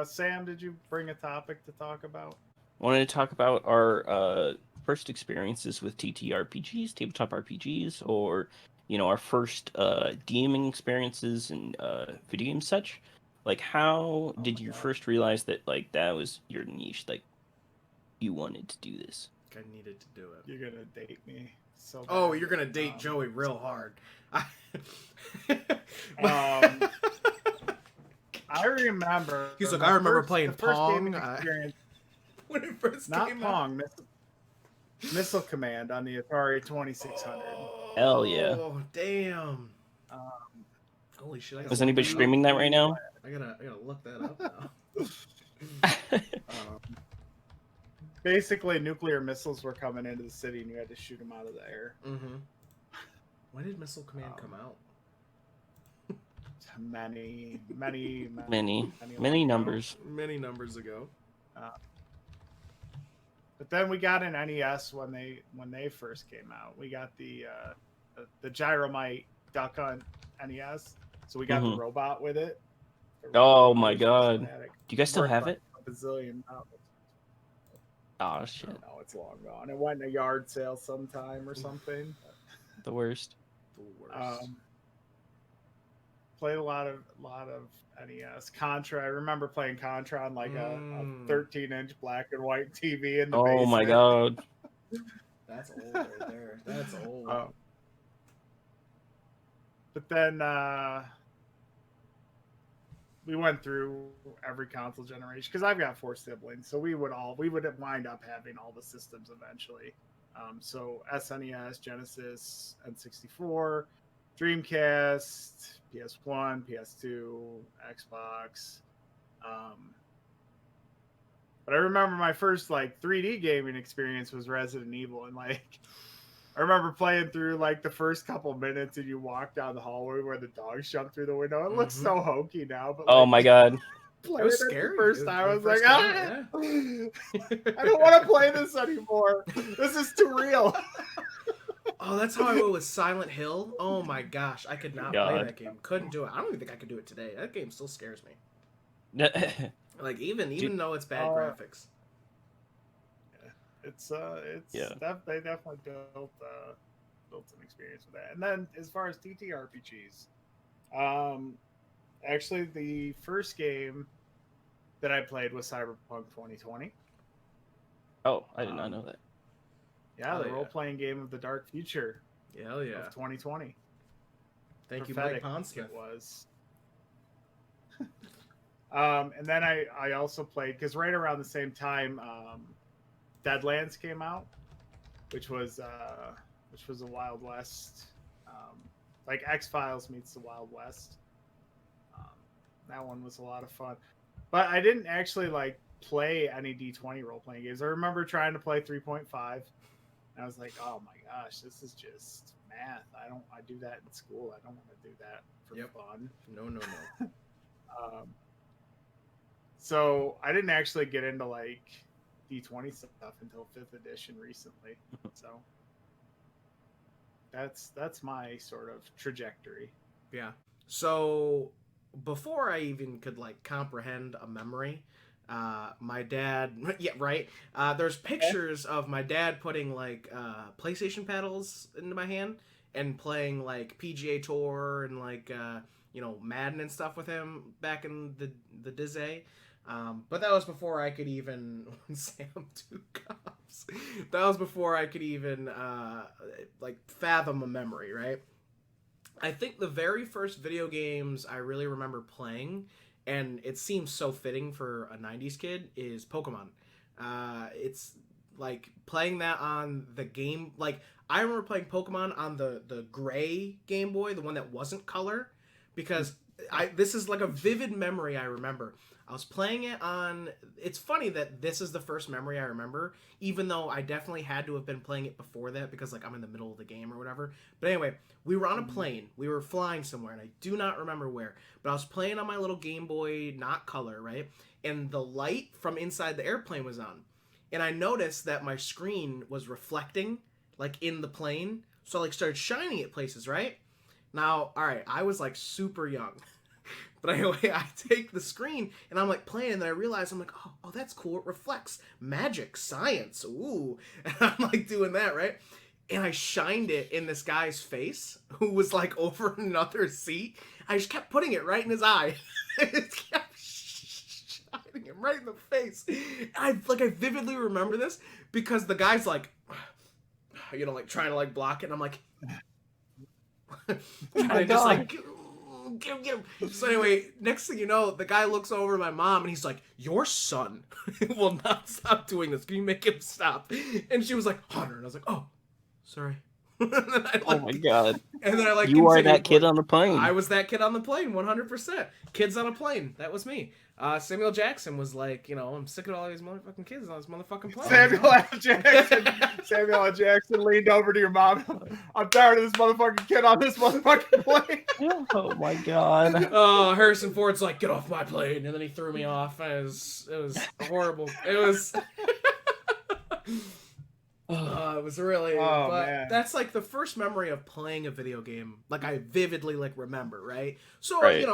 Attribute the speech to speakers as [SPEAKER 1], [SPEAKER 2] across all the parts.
[SPEAKER 1] Sam, did you bring a topic to talk about?
[SPEAKER 2] Wanted to talk about our first experiences with TTRPGs, tabletop RPGs, or our first gaming experiences and video game such. Like, how
[SPEAKER 1] Oh my
[SPEAKER 2] did you
[SPEAKER 1] god.
[SPEAKER 2] first realize that that was your niche? Like, you wanted to do this?
[SPEAKER 3] I needed to do it.
[SPEAKER 1] You're gonna date me so
[SPEAKER 3] Oh,
[SPEAKER 1] bad.
[SPEAKER 3] you're gonna date Joey real hard.
[SPEAKER 1] Um, I remember
[SPEAKER 3] He's like, I remember
[SPEAKER 1] the
[SPEAKER 3] playing
[SPEAKER 1] first gaming
[SPEAKER 3] Pong
[SPEAKER 1] experience,
[SPEAKER 3] when it first
[SPEAKER 1] not
[SPEAKER 3] came out.
[SPEAKER 1] Pong, Missile Command on the Atari 2600.
[SPEAKER 2] Hell yeah!
[SPEAKER 3] Oh, damn!
[SPEAKER 1] Um,
[SPEAKER 3] Holy shit! I gotta
[SPEAKER 2] Is
[SPEAKER 3] look
[SPEAKER 2] anybody
[SPEAKER 3] that up.
[SPEAKER 2] streaming that right now?
[SPEAKER 3] I gotta look that up now.
[SPEAKER 1] um, basically, nuclear missiles were coming into the city, and you had to shoot them out of the air.
[SPEAKER 3] Mm-hmm. When did Missile Command come out?
[SPEAKER 1] Many
[SPEAKER 2] Many numbers.
[SPEAKER 3] Many numbers ago.
[SPEAKER 1] But then we got an NES when they first came out. We got the Gyromite Duck on NES, so we got the robot with it.
[SPEAKER 2] Oh my god! Do you guys still have it?
[SPEAKER 1] A bazillion dollars.
[SPEAKER 2] Oh shit!
[SPEAKER 1] No, it's long gone. It went in a yard sale sometime or something.
[SPEAKER 2] The worst.
[SPEAKER 3] The worst.
[SPEAKER 1] Played a lot of NES. Contra. I remember playing Contra on like a 13-inch black and white TV in the basement.
[SPEAKER 2] Oh my god!
[SPEAKER 3] That's old right there. That's old.
[SPEAKER 1] But then we went through every console generation because I've got 4 siblings, so we would wind up having all the systems eventually. So SNES, Genesis, N64, Dreamcast, PS1, PS2, Xbox. But I remember my first 3D gaming experience was Resident Evil, and I remember playing through the first couple minutes, and you walk down the hallway where the dogs jump through the window. It looks so hokey now, but
[SPEAKER 2] oh my god!
[SPEAKER 3] It was scary.
[SPEAKER 1] First time, I was like,
[SPEAKER 3] yeah.
[SPEAKER 1] I don't want to play this anymore. This is too real.
[SPEAKER 3] Oh, that's how I went with Silent Hill. Oh my gosh, I could not play that game. Couldn't do it. I don't even think I could do it today. That game still scares me. Even though it's bad graphics.
[SPEAKER 1] It's they definitely built an experience with that. And then as far as TTRPGs, actually the first game that I played was Cyberpunk 2020.
[SPEAKER 2] Oh, I did not know that.
[SPEAKER 1] Yeah, the role-playing game of the dark future.
[SPEAKER 3] Hell yeah.
[SPEAKER 1] Of 2020.
[SPEAKER 3] Thank you, Mike Pondsmith.
[SPEAKER 1] It was. And then I also played, because right around the same time, Deadlands came out, which was a Wild West, like X-Files meets the Wild West. That one was a lot of fun, but I didn't actually play any D20 role-playing games. I remember trying to play 3.5. I was like, oh my gosh, this is just math. I do that in school. I don't want to do that for fun.
[SPEAKER 3] No.
[SPEAKER 1] So I didn't actually get into D20 stuff until 5th edition recently. So that's my sort of trajectory.
[SPEAKER 3] Yeah. So before I even could comprehend a memory, my dad, there's pictures of my dad putting PlayStation paddles into my hand and playing PGA Tour and Madden and stuff with him back in the Dizay. But that was before I could even Sam Two Cups. That was before I could even fathom a memory, right? I think the very first video games I really remember playing, and it seems so fitting for a 90s kid, is Pokemon. It's playing that on the game. I remember playing Pokemon on the gray Game Boy, the one that wasn't color, because this is a vivid memory I remember. I was playing it on... It's funny that this is the first memory I remember, even though I definitely had to have been playing it before that, because I'm in the middle of the game or whatever. But anyway, we were on a plane. We were flying somewhere, and I do not remember where. But I was playing on my little Game Boy, not color, right? And the light from inside the airplane was on. And I noticed that my screen was reflecting, in the plane. So I started shining at places, right? Now, all right, I was super young. But anyway, I take the screen and I'm like playing, and then I realize I'm like, oh, that's cool. It reflects magic, science, ooh, and I'm like doing that, right? And I shined it in this guy's face who was like over another seat. I just kept putting it right in his eye. It kept shining him right in the face. I vividly remember this because the guy's like, like trying to like block it, and I'm like, trying to just like. Give. So anyway, next thing you know, the guy looks over at my mom and he's like, "Your son will not stop doing this. Can you make him stop?" And she was like, "Hunter," and I was like, "Oh, sorry."
[SPEAKER 2] Oh my god!
[SPEAKER 3] And then I
[SPEAKER 2] you are that kid on the plane.
[SPEAKER 3] I was that kid on the plane, 100%. Kids on a plane. That was me. Samuel Jackson was like, I'm sick of all these motherfucking kids on this motherfucking plane.
[SPEAKER 1] Samuel L. Jackson leaned over to your mom. I'm tired of this motherfucking kid on this motherfucking plane.
[SPEAKER 2] Oh my god.
[SPEAKER 3] Oh, Harrison Ford's like, "Get off my plane," and then he threw me off. It was horrible. It was. It was really. But
[SPEAKER 1] man.
[SPEAKER 3] that's like the first memory of playing a video game. Like I vividly remember, right? So
[SPEAKER 2] Right.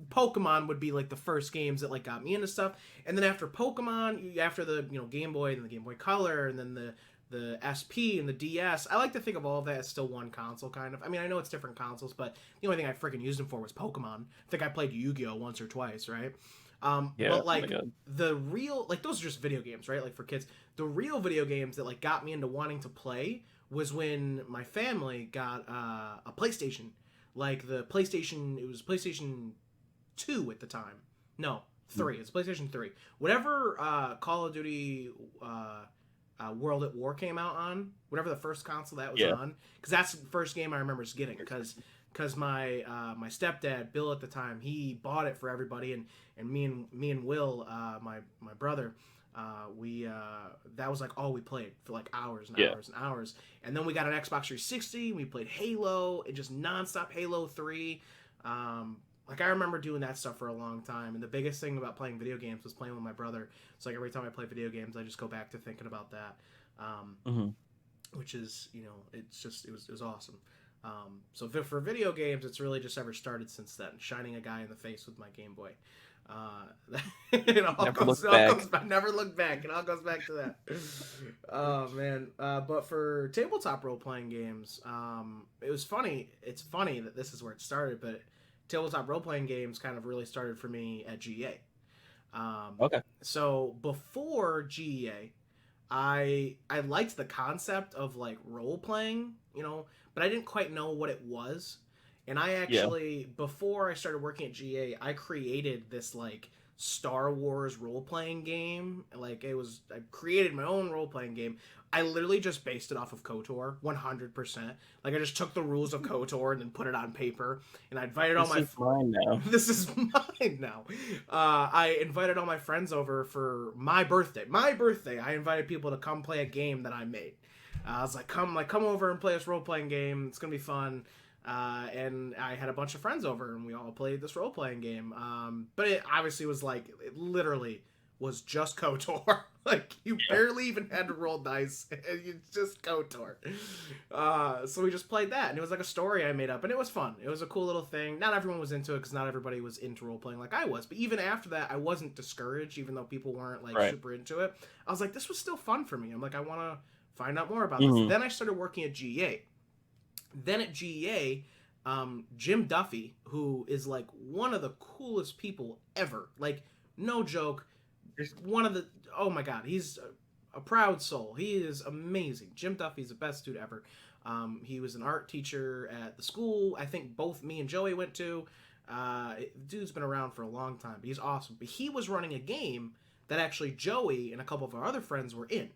[SPEAKER 3] Pokemon would be like the first games that like got me into stuff, and then after Pokemon, after the Game Boy and the Game Boy Color, and then the SP and the DS. I like to think of all of that as still one console, kind of. I mean, I know it's different consoles, but the only thing I freaking used them for was Pokemon. I think I played Yu-Gi-Oh! Once or twice, right? But like the real, like those are just video games, right? Like for kids, the real video games that like got me into wanting to play was when my family got a PlayStation, like the PlayStation. It was PlayStation 2 at the time. No, 3. It's PlayStation 3. Whatever Call of Duty World at War came out on, whatever the first console that was on, because that's the first game I remember getting. Because my my stepdad Bill at the time, he bought it for everybody, and me and Will, my brother, we that was like all we played for like hours and hours and hours. And then we got an Xbox 360. We played Halo and just nonstop Halo 3. Like I remember doing that stuff for a long time. And the biggest thing about playing video games was playing with my brother. So like every time I play video games, I just go back to thinking about that, which is it was awesome. So for video games, it's really just ever started since then. Shining a guy in the face with my Game Boy. Never look back. It all goes back to that. Oh man. But for tabletop role playing games, it was funny. It's funny that this is where it started, but tabletop role playing games kind of really started for me at GEA.
[SPEAKER 2] Okay.
[SPEAKER 3] So before GEA, I liked the concept of like role playing, but I didn't quite know what it was. And I actually, before I started working at GA, I created this like Star Wars role playing game. Like I created my own role playing game. I literally just based it off of KOTOR 100%. Like I just took the rules of KOTOR and then put it on paper. And I invited all my.
[SPEAKER 2] This is mine now.
[SPEAKER 3] This is mine now. I invited all my friends over for my birthday. I invited people to come play a game that I made. I was like, come over and play this role playing game. It's gonna be fun. And I had a bunch of friends over, and we all played this role playing game. But it obviously was like it literally was just KOTOR. Like you barely even had to roll dice. It's just KOTOR. So we just played that, and it was like a story I made up, and it was fun. It was a cool little thing. Not everyone was into it because not everybody was into role playing like I was. But even after that, I wasn't discouraged, even though people weren't like super into it. I was like, this was still fun for me. I'm like, I want to find out more about this. Then I started working at GEA. Then at GEA, Jim Duffy, who is like one of the coolest people ever, like no joke, one of the, oh my god, he's a proud soul. He is amazing. Jim Duffy's the best dude ever. He was an art teacher at the school I think both me and Joey went to. Dude's been around for a long time, but he's awesome. But he was running a game that actually Joey and a couple of our other friends were in.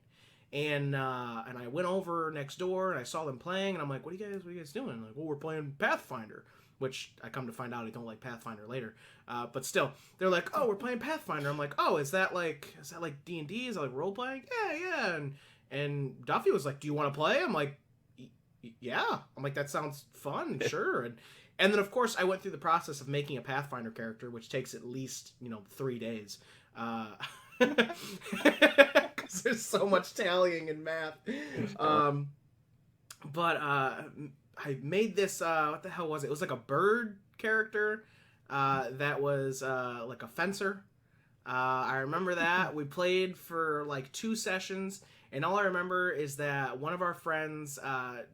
[SPEAKER 3] And I went over next door and I saw them playing, and I'm like, what are you guys doing? Like, well, we're playing Pathfinder, which I come to find out I don't like Pathfinder later. But still, they're like, oh, we're playing Pathfinder. I'm like, oh, is that like D&D? Is that like role playing? Yeah. And Duffy was like, do you want to play? I'm like, yeah. I'm like, that sounds fun, sure. And then of course I went through the process of making a Pathfinder character, which takes at least 3 days. Because there's so much tallying and math. But I made this, what the hell was it? It was like a bird character. that was like a fencer. I remember that we played for like 2 sessions, and all I remember is that one of our friends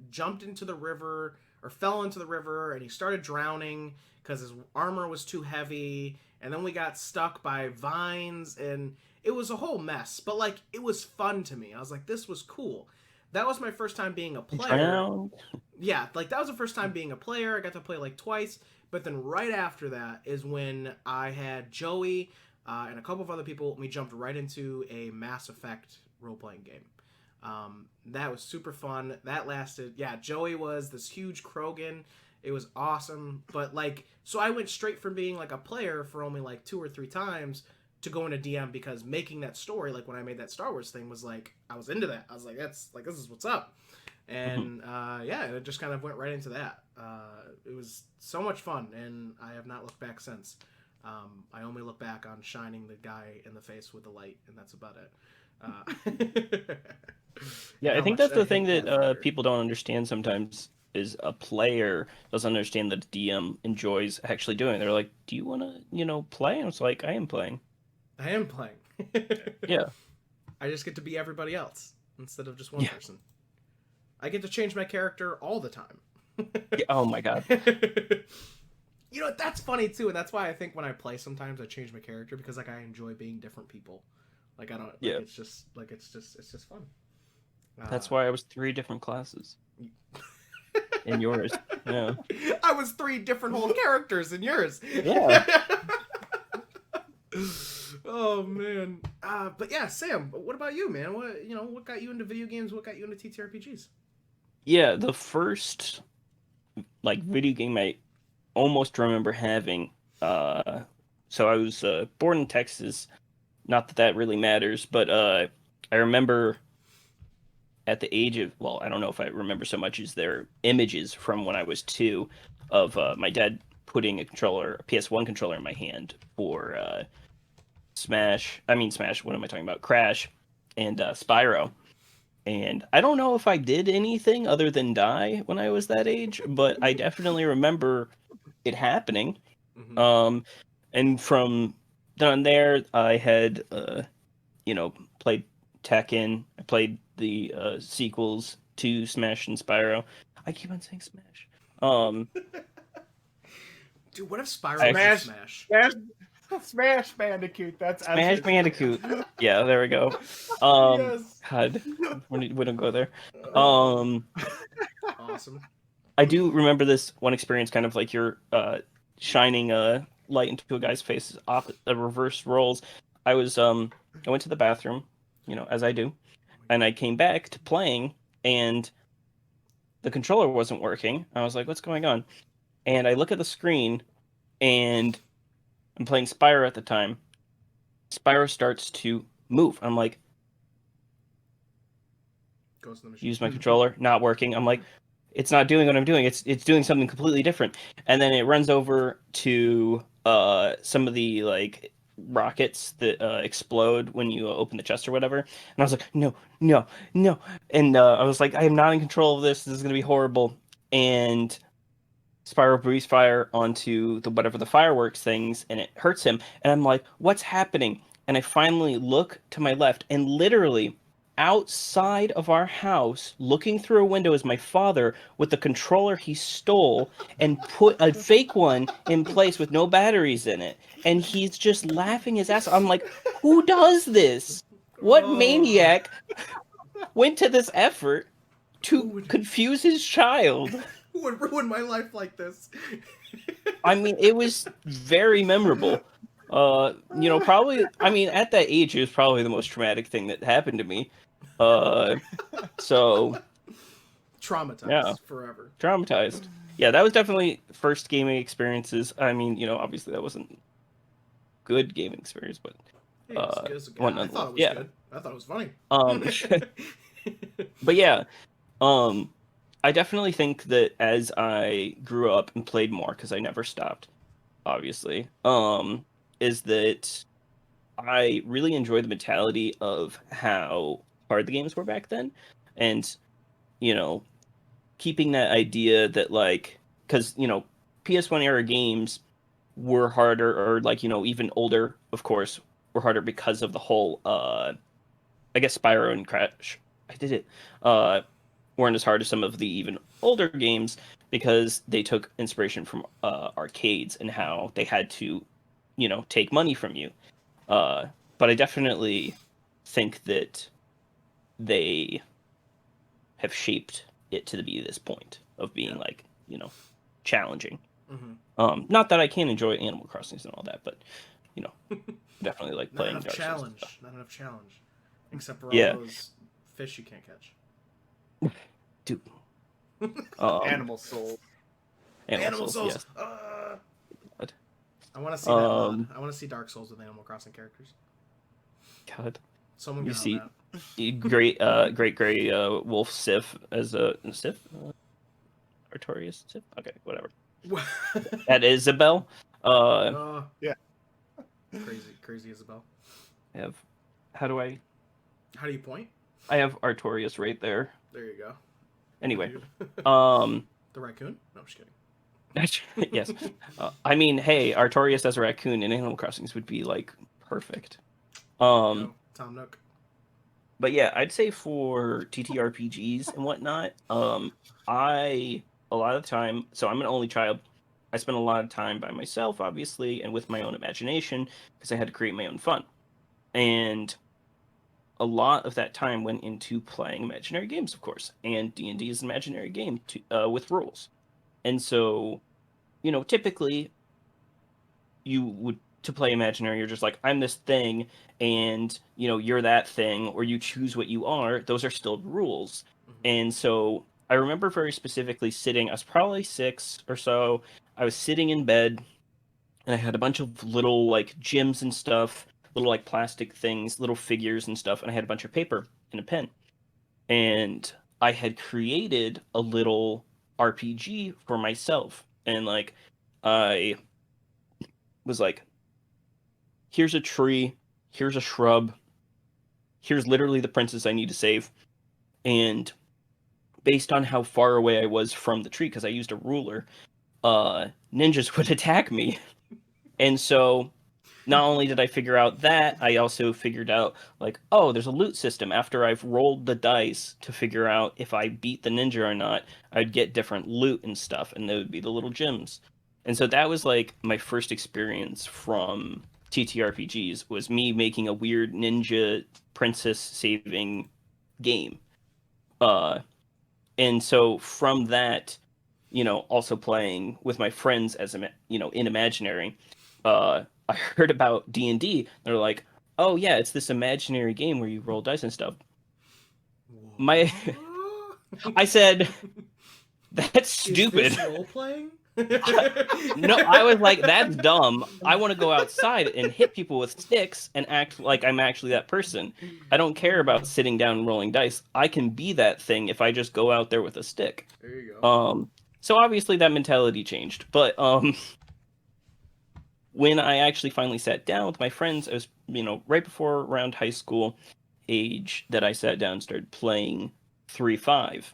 [SPEAKER 3] jumped into the river or fell into the river, and he started drowning because his armor was too heavy, and then we got stuck by vines, and it was a whole mess. But like, it was fun to me. I was like, this was cool. That was my first time being a player.
[SPEAKER 2] Drowned.
[SPEAKER 3] Yeah, like that was the first time being a player. I got to play like twice, but then right after that is when I had Joey and a couple of other people. We jumped right into a Mass Effect role playing game. That was super fun. That lasted. Yeah, Joey was this huge Krogan. It was awesome. But like, so I went straight from being like a player for only like 2 or 3 times to going to DM, because making that story, like when I made that Star Wars thing, was like I was into that. I was like, that's like, this is what's up. And yeah, it just kind of went right into that. It was so much fun, and I have not looked back since. I only look back on shining the guy in the face with the light, and that's about it.
[SPEAKER 2] Yeah, I
[SPEAKER 3] How
[SPEAKER 2] think
[SPEAKER 3] much
[SPEAKER 2] that's the
[SPEAKER 3] I
[SPEAKER 2] thing
[SPEAKER 3] hate
[SPEAKER 2] that
[SPEAKER 3] fire.
[SPEAKER 2] people don't understand sometimes is a player doesn't understand that DM enjoys actually doing it. They're like, "Do you want to, play?" And it's like, "I am playing."
[SPEAKER 3] I am playing.
[SPEAKER 2] Yeah.
[SPEAKER 3] I just get to be everybody else instead of just one
[SPEAKER 2] Yeah.
[SPEAKER 3] person. I get to change my character all the time.
[SPEAKER 2] Yeah, oh my god.
[SPEAKER 3] You know, that's funny too, and that's why I think when I play sometimes I change my character, because like I enjoy being different people. Like I don't like
[SPEAKER 2] Yeah.
[SPEAKER 3] it's just fun.
[SPEAKER 2] That's why I was 3 different classes. In yours. Yeah.
[SPEAKER 3] I was 3 different whole characters in yours.
[SPEAKER 2] Yeah.
[SPEAKER 3] Oh man. But yeah, Sam, what about you, man? What got you into video games? What got you into TTRPGs?
[SPEAKER 2] Yeah, the first like video game I almost remember having so I was born in Texas. Not that that really matters, but I remember at the age of, well, I don't know if I remember so much as their images from when I was 2 of my dad putting a PS1 controller in my hand for Smash, what am I talking about? Crash and Spyro. And I don't know if I did anything other than die when I was that age, but I definitely remember it happening.
[SPEAKER 3] Mm-hmm.
[SPEAKER 2] And from down there, I had, played Tekken. I played the sequels to Smash and Spyro. I keep on saying Smash.
[SPEAKER 3] Dude, what if Spyro
[SPEAKER 1] Smash.
[SPEAKER 3] Smash?
[SPEAKER 1] Smash Bandicoot. That's
[SPEAKER 2] Smash Bandicoot. Yeah, there we go.
[SPEAKER 3] Yes.
[SPEAKER 2] God, we don't go there.
[SPEAKER 3] Awesome.
[SPEAKER 2] I do remember this one experience, kind of like you're shining a light into a guy's face, reverse roles. I went to the bathroom, as I do, and I came back to playing, and the controller wasn't working. I was like, "What's going on?" And I look at the screen, and I'm playing Spyro at the time. Spyro starts to move. I'm like,
[SPEAKER 3] Goes in the machine.
[SPEAKER 2] use my controller, not working. I'm like, it's not doing what I'm doing. It's doing something completely different. And then it runs over to some of the like rockets that explode when you open the chest or whatever. And I was like, no, no, no. And I was like, I am not in control of this. This is gonna be horrible. And Spyro breathes fire onto the whatever the fireworks things, and it hurts him. And I'm like, what's happening? And I finally look to my left, and literally outside of our house, looking through a window, is my father with the controller he stole and put a fake one in place with no batteries in it. And he's just laughing his ass off. I'm like, who does this? What maniac went to this effort to confuse his child?
[SPEAKER 3] Who would ruin my life like this?
[SPEAKER 2] I mean, it was very memorable. Probably, I mean, at that age, it was probably the most traumatic thing that happened to me. So
[SPEAKER 3] Traumatized
[SPEAKER 2] yeah,
[SPEAKER 3] forever.
[SPEAKER 2] traumatized. Yeah, that was definitely first gaming experiences. I mean, obviously that wasn't good gaming experience, but
[SPEAKER 3] Hey, I thought it was
[SPEAKER 2] yeah.
[SPEAKER 3] good. I thought it was funny.
[SPEAKER 2] But yeah, I definitely think that as I grew up and played more, because I never stopped, obviously, is that I really enjoyed the mentality of how hard the games were back then, and keeping that idea that, like, because PS1 era games were harder, or like, even older, of course, were harder because of the whole I guess Spyro and Crash, I did it, weren't as hard as some of the even older games because they took inspiration from arcades and how they had to, take money from you. But I definitely think that they have shaped it to be this point of being like, challenging. Not that I can't enjoy Animal Crossings and all that, but definitely like
[SPEAKER 3] Not
[SPEAKER 2] playing
[SPEAKER 3] enough
[SPEAKER 2] Dark Souls and
[SPEAKER 3] challenge.
[SPEAKER 2] stuff.
[SPEAKER 3] Not enough challenge. Except for all
[SPEAKER 2] Yeah.
[SPEAKER 3] those fish you can't catch.
[SPEAKER 2] Dude.
[SPEAKER 1] Animal Soul.
[SPEAKER 3] Animal Souls.
[SPEAKER 2] Yes. God.
[SPEAKER 3] I want to see that mod. I want to see Dark Souls with Animal Crossing characters.
[SPEAKER 2] God.
[SPEAKER 3] Someone
[SPEAKER 2] You
[SPEAKER 3] get
[SPEAKER 2] see,
[SPEAKER 3] on
[SPEAKER 2] great gray wolf Sif as a Sif, Artorias Sif. Okay, whatever.
[SPEAKER 3] that.
[SPEAKER 2] At Isabel.
[SPEAKER 1] Yeah.
[SPEAKER 3] Crazy Isabel.
[SPEAKER 2] How do
[SPEAKER 3] you point?
[SPEAKER 2] I have Artorias right there.
[SPEAKER 3] There you go.
[SPEAKER 2] Anyway,
[SPEAKER 3] The raccoon? No, I'm just kidding.
[SPEAKER 2] yes. I mean, hey, Artorias as a raccoon in Animal Crossings would be like perfect.
[SPEAKER 3] Tom Nook.
[SPEAKER 2] But yeah, I'd say for TTRPGs and whatnot, a lot of the time, so I'm an only child. I spent a lot of time by myself, obviously, and with my own imagination because I had to create my own fun. And a lot of that time went into playing imaginary games, of course. And D&D is an imaginary game with rules. And so, typically you would to play imaginary, you're just like, I'm this thing, and you're that thing, or you choose what you are. Those are still rules. And so I remember very specifically sitting, I was probably 6 or so, I was sitting in bed, and I had a bunch of little like gems and stuff, little like plastic things, little figures and stuff, and I had a bunch of paper and a pen. And I had created a little RPG for myself. And like I was like, here's a tree, here's a shrub, here's literally the princess I need to save. And based on how far away I was from the tree, because I used a ruler, ninjas would attack me. And so not only did I figure out that, I also figured out, like, oh, there's a loot system. After I've rolled the dice to figure out if I beat the ninja or not, I'd get different loot and stuff, and they would be the little gems. And so that was, like, my first experience from TTRPGs, was me making a weird ninja princess saving game. And so from that, also playing with my friends as, in imaginary, I heard about D&D. They're like, oh yeah, it's this imaginary game where you roll dice and stuff. I said, that's stupid.
[SPEAKER 3] Is this role playing?
[SPEAKER 2] No, I was like, that's dumb. I want to go outside and hit people with sticks and act like I'm actually that person. I don't care about sitting down and rolling dice. I can be that thing if I just go out there with a stick.
[SPEAKER 3] There you go.
[SPEAKER 2] So obviously that mentality changed, but when I actually finally sat down with my friends, I was, right before around high school age that I sat down and started playing 3.5.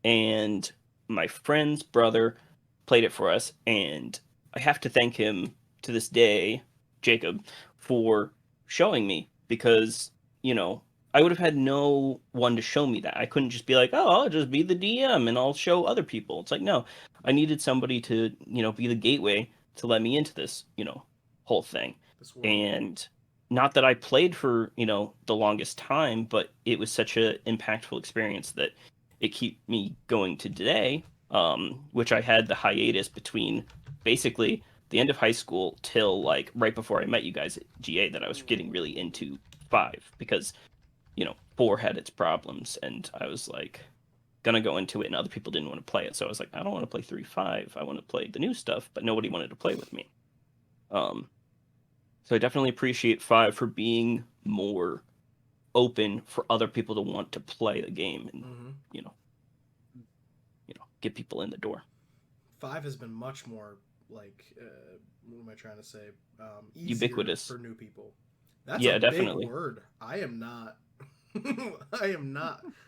[SPEAKER 2] And my friend's brother played it for us, and I have to thank him to this day, Jacob, for showing me, because, I would have had no one to show me that. I couldn't just be like, oh, I'll just be the DM and I'll show other people. It's like, no, I needed somebody to, be the gateway to let me into this, whole thing. And not that I played for, the longest time, but it was such an impactful experience that it keep me going to today, which I had the hiatus between basically the end of high school till like right before I met you guys at GA, that I was getting really into 5, because 4 had its problems, and I was like gonna go into it, and other people didn't want to play it, so I was like, I don't want to play 3.5. I want to play the new stuff, but nobody wanted to play with me. So I definitely appreciate 5 for being more open for other people to want to play the game, and get people in the door.
[SPEAKER 3] 5 has been much more like what am I trying to say?
[SPEAKER 2] Ubiquitous
[SPEAKER 3] for new people. That's
[SPEAKER 2] definitely.
[SPEAKER 3] Big word. I am not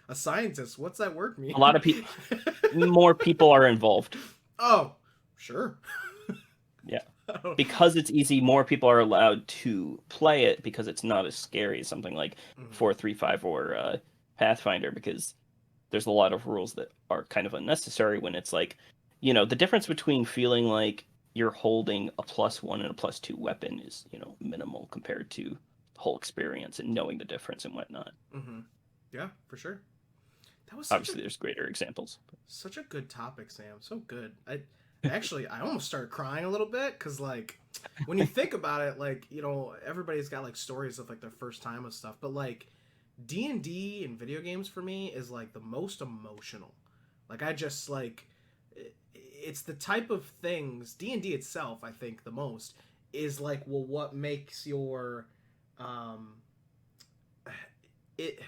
[SPEAKER 3] a scientist. What's that word mean?
[SPEAKER 2] A lot of more people are involved.
[SPEAKER 3] Oh, sure.
[SPEAKER 2] Yeah. because it's easy, more people are allowed to play it because it's not as scary as something like 4.3.5 or Pathfinder, because there's a lot of rules that are kind of unnecessary when it's like, you know, the difference between feeling like you're holding a +1 and a +2 weapon is, you know, minimal compared to the whole experience and knowing the difference and whatnot.
[SPEAKER 3] Yeah, for sure. That was
[SPEAKER 2] obviously there's greater examples.
[SPEAKER 3] Such a good topic, Sam. So good. I almost started crying a little bit because, like, when you think about it, like, you know, everybody's got like stories of like their first time with stuff, but like D&D and video games for me is like the most emotional. Like, I just like it's the type of things D&D itself, I think the most is like, well, what makes your it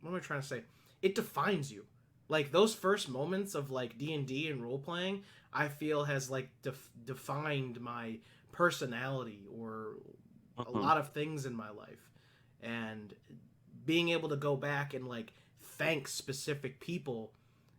[SPEAKER 3] what am I trying to say? It defines you. Like those first moments of like D&D and role playing, I feel has like defined my personality or a lot of things in my life. And being able to go back and like thank specific people,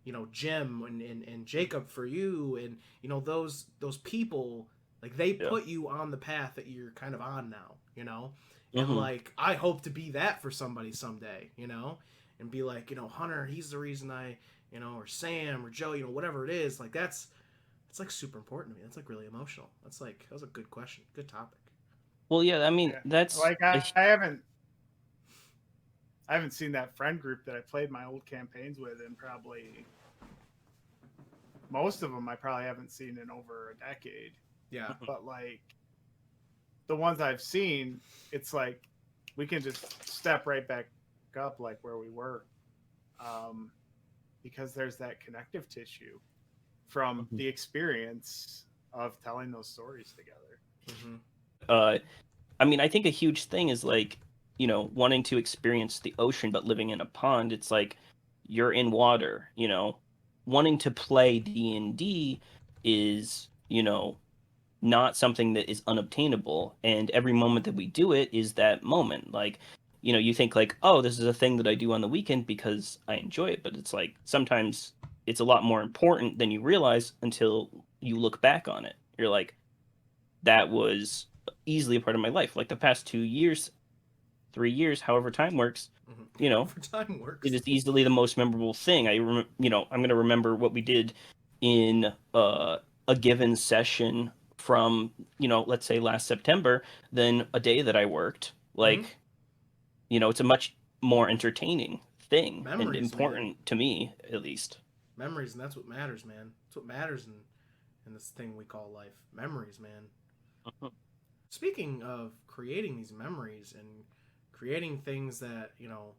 [SPEAKER 3] you know, Jim and Jacob for you, and you know those people, like they put you on the path that you're kind of on now, you know. And like I hope to be that for somebody someday, you know, and be like, you know, Hunter, he's the reason I, you know, or Sam or Joe, you know, whatever it is, like that's like super important to me. That's like really emotional. That's like, that was a good question, good topic.
[SPEAKER 2] Well, yeah, I mean that's
[SPEAKER 1] like I haven't seen that friend group that I played my old campaigns with in probably most of them. I probably haven't seen in over a decade.
[SPEAKER 3] Yeah,
[SPEAKER 1] but like the ones I've seen, it's like we can just step right back up like where we were, because there's that connective tissue from the experience of telling those stories together.
[SPEAKER 2] I mean, I think a huge thing is like, you know, wanting to experience the ocean but living in a pond. It's like you're in water, you know. Wanting to play D&D is, you know, not something that is unobtainable, and every moment that we do it is that moment. Like, you know, you think like, oh, this is a thing that I do on the weekend because I enjoy it, but it's like sometimes it's a lot more important than you realize until you look back on it. You're like, that was easily a part of my life. Like the past 2 years, 3 years, however time works, you know,
[SPEAKER 3] time works.
[SPEAKER 2] it is easily the most memorable thing. You know, I'm going to remember what we did in a given session from, you know, let's say last September than a day that I worked. Like, you know, it's a much more entertaining thing. Memories, and important to me, at least.
[SPEAKER 3] Memories, and that's what matters, man. That's what matters in this thing we call life. Memories, man. Speaking of creating these memories and creating things that, you know,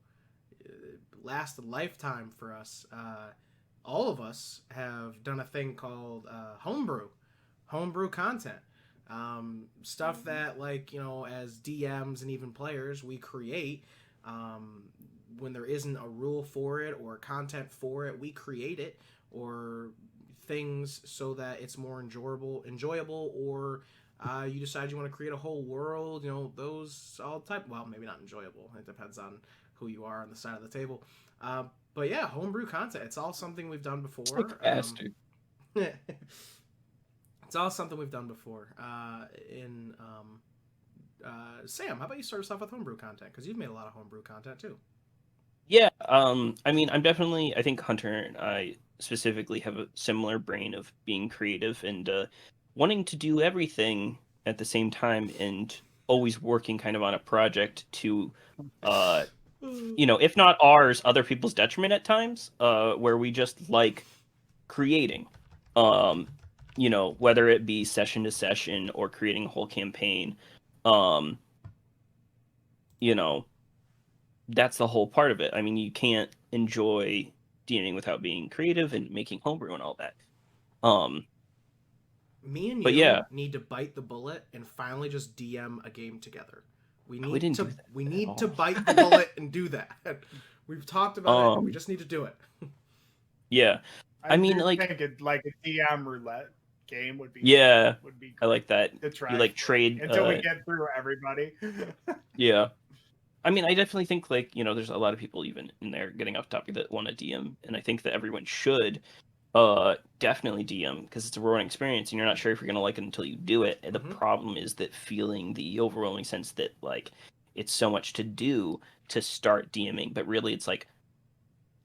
[SPEAKER 3] last a lifetime for us, all of us have done a thing called homebrew content. Stuff that, like, you know, as DMs and even players, we create when there isn't a rule for it or content for it, we create it, or things so that it's more enjoyable, or you decide you want to create a whole world, you know, those all type, well, maybe not enjoyable, it depends on who you are on the side of the table. But yeah, homebrew content, it's all something we've done before. It's all something we've done before. Sam, how about you start us off with homebrew content? Because you've made a lot of homebrew content too.
[SPEAKER 2] Yeah, I mean, I think Hunter and I specifically have a similar brain of being creative and wanting to do everything at the same time, and always working kind of on a project to, you know, if not ours, other people's detriment at times, where we just like creating, you know, whether it be session to session or creating a whole campaign, you know, that's the whole part of it. I mean, you can't enjoy DMing without being creative and making homebrew and all that.
[SPEAKER 3] Me and you need to bite the bullet and finally just DM a game together. We need to bite the bullet and do that. We've talked about it. We just need to do it.
[SPEAKER 2] Yeah, I mean, like
[SPEAKER 1] a DM roulette game would be.
[SPEAKER 2] Yeah,
[SPEAKER 1] would be.
[SPEAKER 2] I like that.
[SPEAKER 1] To try.
[SPEAKER 2] You like trade
[SPEAKER 1] until we get through everybody.
[SPEAKER 2] Yeah. I mean, I definitely think, like, you know, there's a lot of people even in there getting off topic that want to DM, and I think that everyone should. Definitely DM, because it's a rewarding experience and you're not sure if you're gonna like it until you do it. And the problem is that feeling the overwhelming sense that like it's so much to do to start DMing, but really it's like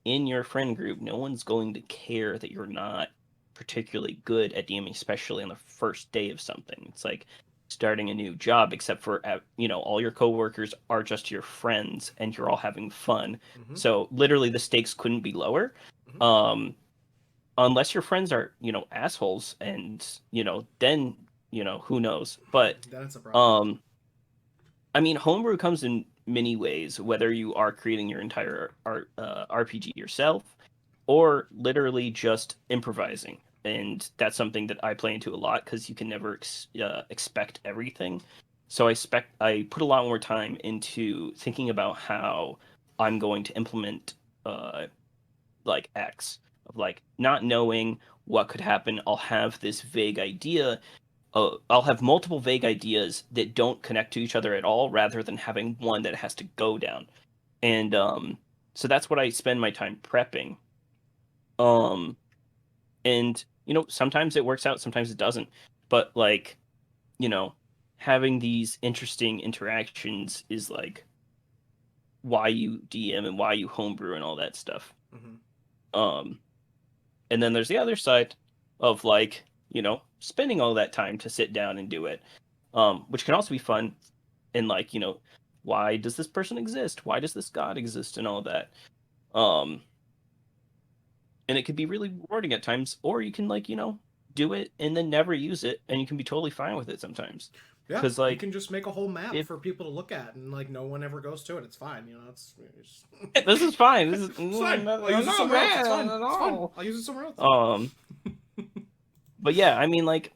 [SPEAKER 2] in your friend group, no one's going to care that you're not particularly good at DMing, especially on the first day of something. It's like starting a new job, except for all your coworkers are just your friends and you're all having fun. So literally, the stakes couldn't be lower. Unless your friends are assholes, and then who knows. But
[SPEAKER 3] Then it's a problem.
[SPEAKER 2] I mean, homebrew comes in many ways, whether you are creating your entire RPG yourself or literally just improvising. And that's something that I play into a lot because you can never expect everything. So I put a lot more time into thinking about how I'm going to implement like X, of like not knowing what could happen. I'll have this vague idea. I'll have multiple vague ideas that don't connect to each other at all, rather than having one that has to go down. And so that's what I spend my time prepping. Um, and sometimes it works out, sometimes it doesn't. But like, you know, having these interesting interactions is like why you DM and why you homebrew and all that stuff. Um, and then there's the other side of like, spending all that time to sit down and do it, which can also be fun. And like, why does this person exist? Why does this god exist and all that? Um, and it could be really rewarding at times, or you can like, do it and then never use it, and you can be totally fine with it sometimes.
[SPEAKER 3] Yeah,
[SPEAKER 2] Because
[SPEAKER 3] you
[SPEAKER 2] like,
[SPEAKER 3] can just make a whole map
[SPEAKER 2] if
[SPEAKER 3] for people to look at, and like no one ever goes to it. It's fine, it's
[SPEAKER 2] this is fine, this is
[SPEAKER 3] it's fine.
[SPEAKER 2] not,
[SPEAKER 3] I'll use it
[SPEAKER 2] not
[SPEAKER 3] somewhere else. It's
[SPEAKER 2] bad
[SPEAKER 3] fine.
[SPEAKER 2] at
[SPEAKER 3] It's fine.
[SPEAKER 2] all.
[SPEAKER 3] I'll use it somewhere else.
[SPEAKER 2] But yeah, I mean, like,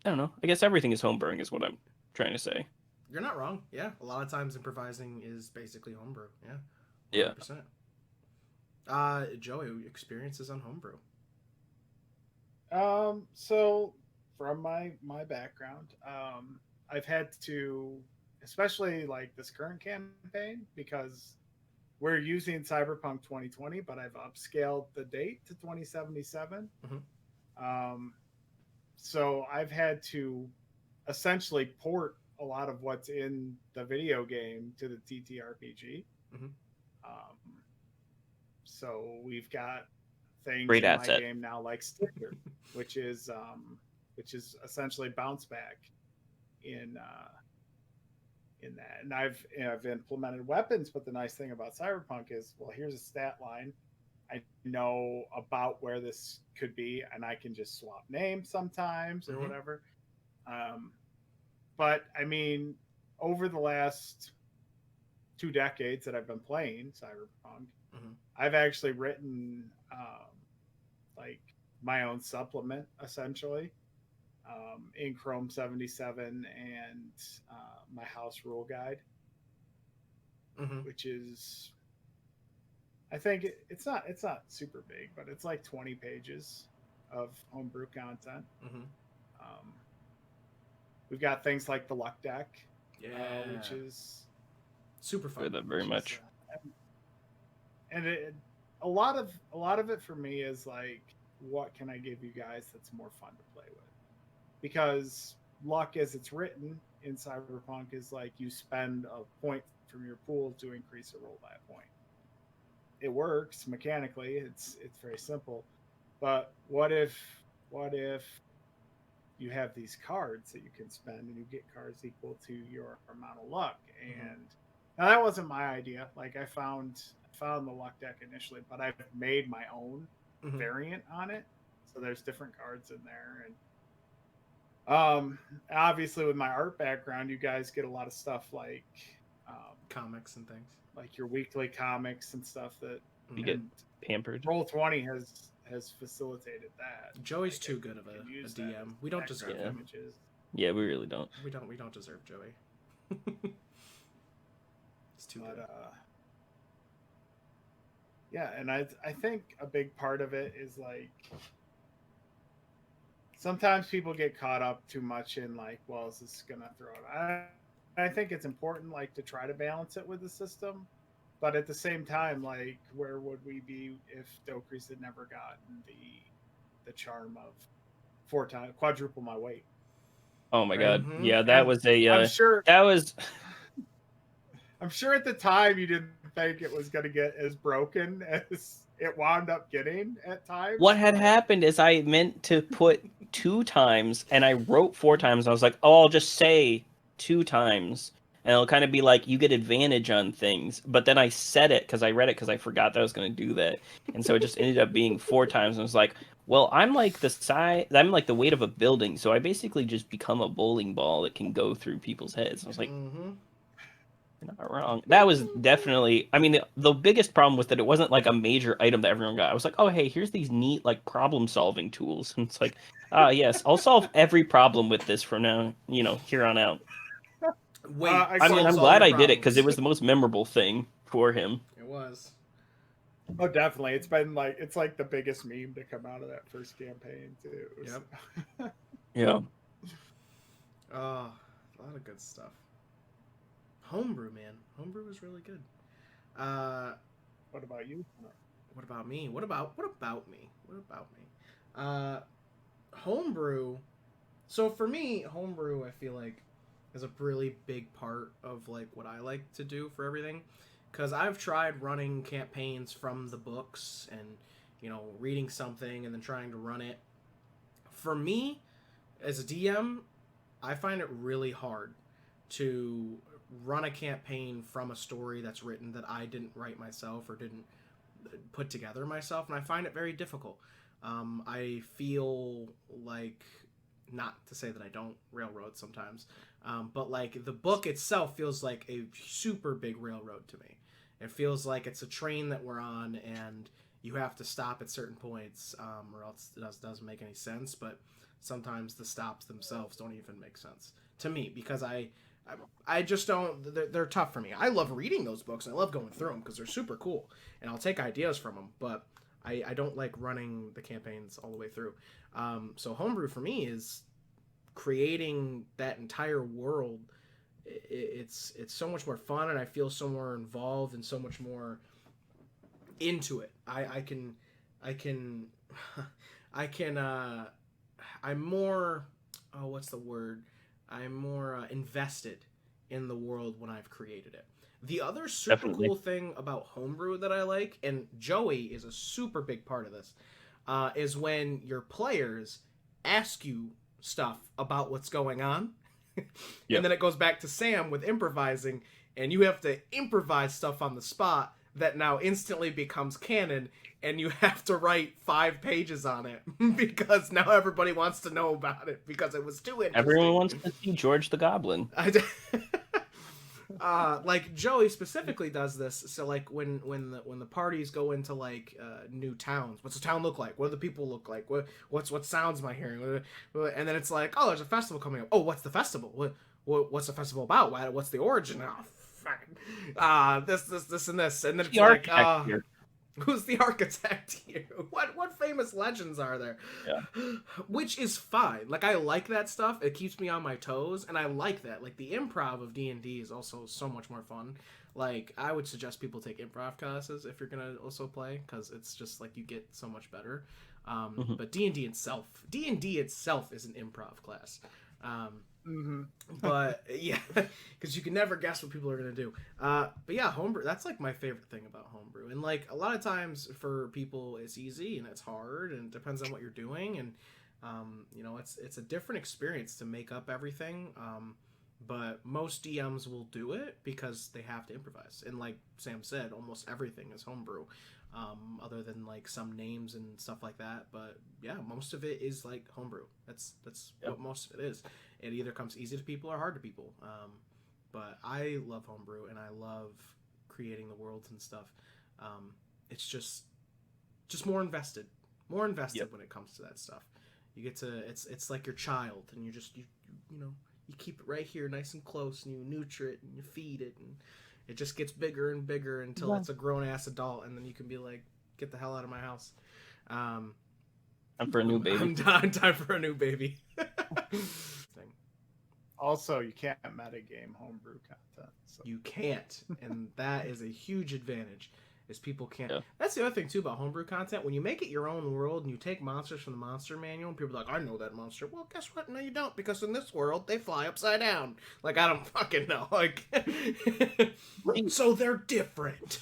[SPEAKER 2] I don't know. I guess everything is homebrewing, is what I'm trying to say.
[SPEAKER 3] You're not wrong. Yeah, a lot of times improvising is basically homebrew. Yeah,
[SPEAKER 2] Yeah.
[SPEAKER 3] 100%. Joey, experiences on homebrew.
[SPEAKER 1] So from my background, I've had to, especially like this current campaign, because we're using Cyberpunk 2020, but I've upscaled the date to 2077. Um, so I've had to essentially port a lot of what's in the video game to the TTRPG. Um, so we've got things
[SPEAKER 2] Great
[SPEAKER 1] in my
[SPEAKER 2] asset.
[SPEAKER 1] game now like Sticker, which is essentially bounce back in that. And I've implemented weapons, but the nice thing about Cyberpunk is, well, here's a stat line. I know about where this could be, and I can just swap names sometimes or whatever. But I mean, over the last 2 decades that I've been playing Cyberpunk, I've actually written like my own supplement essentially in Chrome 77 and my house rule guide, which is, I think it's not super big, but it's like 20 pages of homebrew content. We've got things like the luck deck, which is
[SPEAKER 3] super fun.
[SPEAKER 2] That very much.
[SPEAKER 1] A lot of it for me is like, what can I give you guys that's more fun to play with? Because luck, as it's written in Cyberpunk, is like you spend a point from your pool to increase a roll by a point. It works mechanically. It's very simple. But what if you have these cards that you can spend and you get cards equal to your amount of luck? And now that wasn't my idea. Like I found the luck deck initially, but I've made my own variant on it. So there's different cards in there. And obviously with my art background, you guys get a lot of stuff like
[SPEAKER 3] comics and things,
[SPEAKER 1] like your weekly comics and stuff that
[SPEAKER 2] you get pampered.
[SPEAKER 1] Roll20 has facilitated that.
[SPEAKER 3] Joey's
[SPEAKER 1] like,
[SPEAKER 3] too good of a DM. We don't deserve him.
[SPEAKER 1] Images.
[SPEAKER 2] Yeah, we really don't.
[SPEAKER 3] We don't deserve Joey. It's too good.
[SPEAKER 1] Yeah, and I think a big part of it is like sometimes people get caught up too much in like, well, is this gonna throw it? I think it's important like to try to balance it with the system, But at the same time, like, where would we be if Dokris had never gotten the charm of 4 times quadruple my weight?
[SPEAKER 2] Oh my
[SPEAKER 1] Right?
[SPEAKER 2] god.
[SPEAKER 3] Mhm.
[SPEAKER 2] Yeah, that
[SPEAKER 1] And
[SPEAKER 2] was a
[SPEAKER 1] I'm sure
[SPEAKER 2] that was
[SPEAKER 1] I'm sure at the time you didn't think it was going to get as broken as it wound up getting at times.
[SPEAKER 2] what had
[SPEAKER 1] But
[SPEAKER 2] happened is I meant to put 2 times and I wrote 4 times. I was like, oh, I'll just say 2 times. And it'll kind of be like you get advantage on things. But then I said it because I read it because I forgot that I was going to do that. And so it just ended up being 4 times. And I was like, well, I'm like I'm like the weight of a building. So I basically just become a bowling ball that can go through people's heads. I was like,
[SPEAKER 3] Mhm.
[SPEAKER 2] you're not wrong. That was definitely. I mean, the biggest problem was that it wasn't like a major item that everyone got. I was like, oh hey, here's these neat like problem solving tools, and it's like, ah yes, I'll solve every problem with this from now, here on out.
[SPEAKER 3] Wait,
[SPEAKER 1] I
[SPEAKER 2] I mean,
[SPEAKER 1] guess,
[SPEAKER 3] solves
[SPEAKER 2] I'm
[SPEAKER 3] all
[SPEAKER 2] glad
[SPEAKER 3] your
[SPEAKER 2] I did it because it
[SPEAKER 3] problems.
[SPEAKER 2] was the most memorable thing for him.
[SPEAKER 3] It was.
[SPEAKER 1] oh, definitely, it's been like it's like the biggest meme to come out of that first campaign too.
[SPEAKER 3] Yep.
[SPEAKER 2] Yeah,
[SPEAKER 3] Oh, a lot of good stuff. Homebrew, man. Homebrew was really good. Uh,
[SPEAKER 1] What about you?
[SPEAKER 3] what about me? What about me? What about me? Uh, homebrew. So for me, homebrew, I feel like is a really big part of like what I like to do for everything, because I've tried running campaigns from the books and reading something and then trying to run it. For me, as a DM, I find it really hard to run a campaign from a story that's written that I didn't write myself or didn't put together myself, and I find it very difficult. I feel like, not to say that I don't railroad sometimes, but like the book itself feels like a super big railroad to me. It feels like it's a train that we're on, and you have to stop at certain points, or else it doesn't make any sense. But sometimes the stops themselves don't even make sense to me, because I just don't. They're tough for me. I love reading those books. I love going through them because they're super cool, and I'll take ideas from them. But I don't like running the campaigns all the way through. So homebrew for me is creating that entire world. It's so much more fun, and I feel so more involved and so much more into it. I can I can I'm more, oh, what's the word? I'm more invested in the world when I've created it. The other super
[SPEAKER 2] definitely.
[SPEAKER 3] cool thing about homebrew that I like, and Joey is a super big part of this, is when your players ask you stuff about what's going on. And
[SPEAKER 2] Yep.
[SPEAKER 3] then it goes back to Sam with improvising, and you have to improvise stuff on the spot that now instantly becomes canon, and you have to write 5 pages on it because now everybody wants to know about it because it was too interesting.
[SPEAKER 2] Everyone wants to see George the Goblin.
[SPEAKER 3] Like Joey specifically does this. So like when the parties go into like new towns, what's the town look like? What do the people look like? What sounds am I hearing? And then it's like, oh, there's a festival coming up. Oh, what's the festival? What's the festival about? What's the origin? Oh, fuck. This and this, and then it's
[SPEAKER 2] The
[SPEAKER 3] like,
[SPEAKER 2] architect here.
[SPEAKER 3] who's the architect here? What famous legends are there?
[SPEAKER 2] Yeah.
[SPEAKER 3] Which is fine. Like I like that stuff. It keeps me on my toes, and I like that. Like the improv of D&D is also so much more fun. Like I would suggest people take improv classes if you're gonna also play, because it's just like you get so much better. But D&D itself is an improv class.
[SPEAKER 1] Mm-hmm.
[SPEAKER 3] But yeah, because you can never guess what people are gonna do. But yeah, homebrew. That's like my favorite thing about homebrew. And like a lot of times for people, it's easy and it's hard, and it depends on what you're doing. And it's a different experience to make up everything. But most DMs will do it because they have to improvise. And like Sam said, almost everything is homebrew, other than like some names and stuff like that. But yeah, most of it is like homebrew. That's
[SPEAKER 2] Yep.
[SPEAKER 3] what most of it is. It either comes easy to people or hard to people. But I love homebrew, and I love creating the worlds and stuff. It's just more invested,
[SPEAKER 2] Yep.
[SPEAKER 3] when it comes to that stuff. You get to it's like your child, and you you keep it right here, nice and close, and you nurture it and you feed it, and it just gets bigger and bigger until it's a grown ass adult, and then you can be like, get the hell out of my house.
[SPEAKER 2] I'm for a new baby.
[SPEAKER 3] I'm done. Time for a new baby. Thing.
[SPEAKER 1] Also, you can't metagame homebrew content. So.
[SPEAKER 3] You can't, and that is a huge advantage. Is people can't.
[SPEAKER 2] Yeah.
[SPEAKER 3] That's the other thing too about homebrew content. When you make it your own world and you take monsters from the monster manual, and people are like, "I know that monster." Well, guess what? No, you don't, because in this world they fly upside down. Like I don't fucking know. Like, so they're different.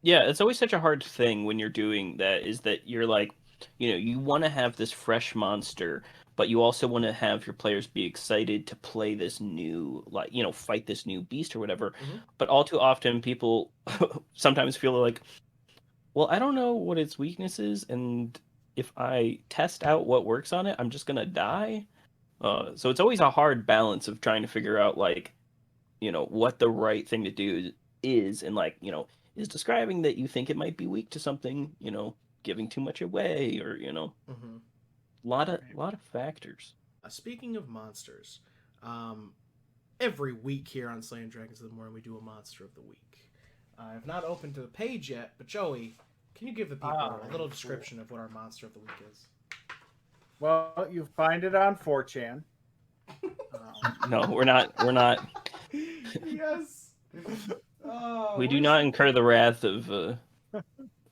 [SPEAKER 2] Yeah, it's always such a hard thing when you're doing that, is that you're like, you want to have this fresh monster, but you also want to have your players be excited to play this new, like, fight this new beast or whatever.
[SPEAKER 3] Mhm.
[SPEAKER 2] But all too often, people sometimes feel like, well, I don't know what its weakness is, and if I test out what works on it, I'm just gonna die. So it's always a hard balance of trying to figure out, like, what the right thing to do is, and, like, is describing that you think it might be weak to something, giving too much away, or,
[SPEAKER 3] Mhm.
[SPEAKER 2] lot of factors.
[SPEAKER 3] Speaking of monsters, every week here on Slaying Dragons in the Morning, we do a monster of the week. I have not opened to the page yet, but Joey, can you give the people a little description of what our monster of the week is?
[SPEAKER 1] Well, you find it on 4chan.
[SPEAKER 2] No, we're not.
[SPEAKER 3] Yes.
[SPEAKER 2] We do not incur the wrath of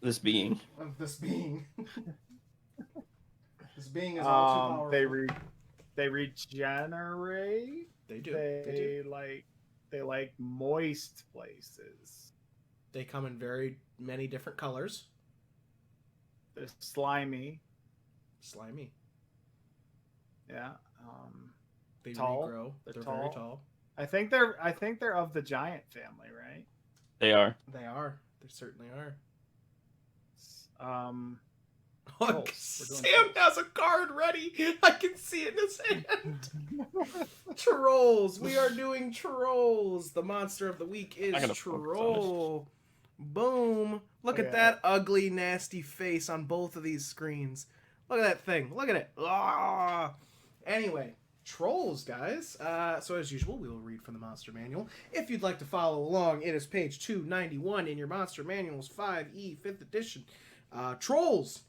[SPEAKER 2] this being.
[SPEAKER 3] Of this being. This being is all too powerful.
[SPEAKER 1] They regenerate.
[SPEAKER 3] They do.
[SPEAKER 1] They like moist places.
[SPEAKER 3] They come in very many different colors.
[SPEAKER 1] They're slimy.
[SPEAKER 3] Slimy.
[SPEAKER 1] Yeah.
[SPEAKER 3] They
[SPEAKER 1] tall.
[SPEAKER 3] regrow. They're
[SPEAKER 1] tall.
[SPEAKER 3] very tall.
[SPEAKER 1] I think they're of the giant family, right?
[SPEAKER 2] They are.
[SPEAKER 3] They are. They certainly are.
[SPEAKER 1] Trolls.
[SPEAKER 3] Sam has a card ready. I can see it in his hand. Trolls. We are doing trolls. The monster of the week is troll. Boom. Look at that ugly, nasty face on both of these screens. Look at that thing. Look at it. Ah. Anyway, trolls, guys. So as usual, we will read from the Monster Manual. If you'd like to follow along, it is page 291 in your Monster Manual's 5e 5th edition. Trolls.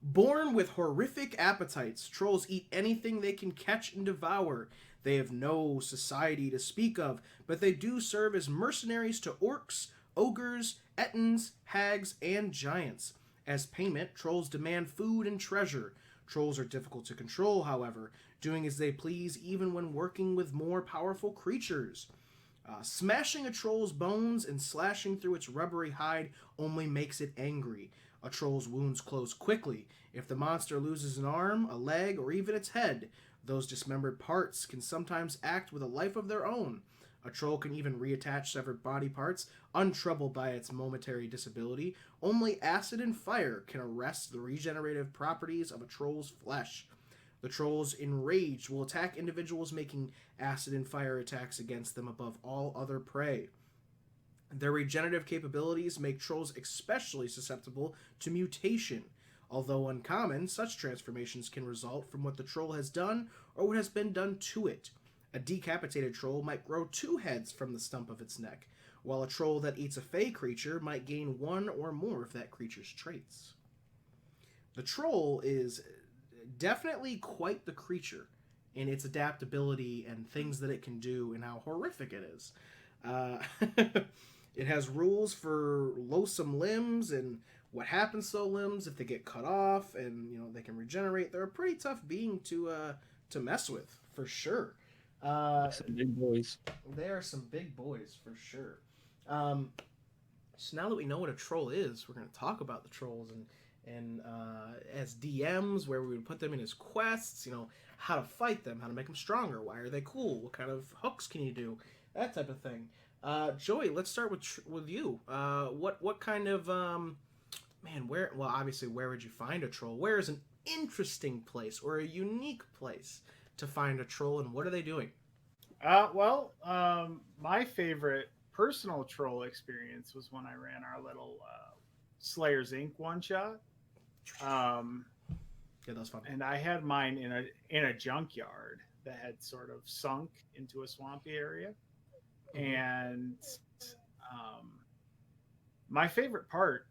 [SPEAKER 3] Born with horrific appetites, trolls eat anything they can catch and devour. They have no society to speak of, but they do serve as mercenaries to orcs, ogres, ettins, hags, and giants. As payment, trolls demand food and treasure. Trolls are difficult to control, however, doing as they please even when working with more powerful creatures. Smashing a troll's bones and slashing through its rubbery hide only makes it angry. A troll's wounds close quickly. If the monster loses an arm, a leg, or even its head, those dismembered parts can sometimes act with a life of their own. A troll can even reattach severed body parts, untroubled by its momentary disability. Only acid and fire can arrest the regenerative properties of a troll's flesh. The trolls, enraged, will attack individuals, making acid and fire attacks against them above all other prey. Their regenerative capabilities make trolls especially susceptible to mutation. Although uncommon, such transformations can result from what the troll has done or what has been done to it. A decapitated troll might grow 2 heads from the stump of its neck, while a troll that eats a fey creature might gain 1 or more of that creature's traits. The troll is definitely quite the creature in its adaptability and things that it can do and how horrific it is. It has rules for loathsome limbs and what happens to limbs if they get cut off, and they can regenerate. They're a pretty tough being to mess with, for sure.
[SPEAKER 2] Some big boys.
[SPEAKER 3] They are some big boys, for sure. So now that we know what a troll is, we're going to talk about the trolls and as DMs, where we would put them in as quests, how to fight them, how to make them stronger, why are they cool, what kind of hooks can you do, that type of thing. Joey, let's start with you. What kind of where would you find a troll? Where is an interesting place or a unique place to find a troll, and what are they doing?
[SPEAKER 1] My favorite personal troll experience was when I ran our little Slayers Inc. one shot.
[SPEAKER 3] Yeah, that was fun.
[SPEAKER 1] And I had mine in a junkyard that had sort of sunk into a swampy area. And my favorite part,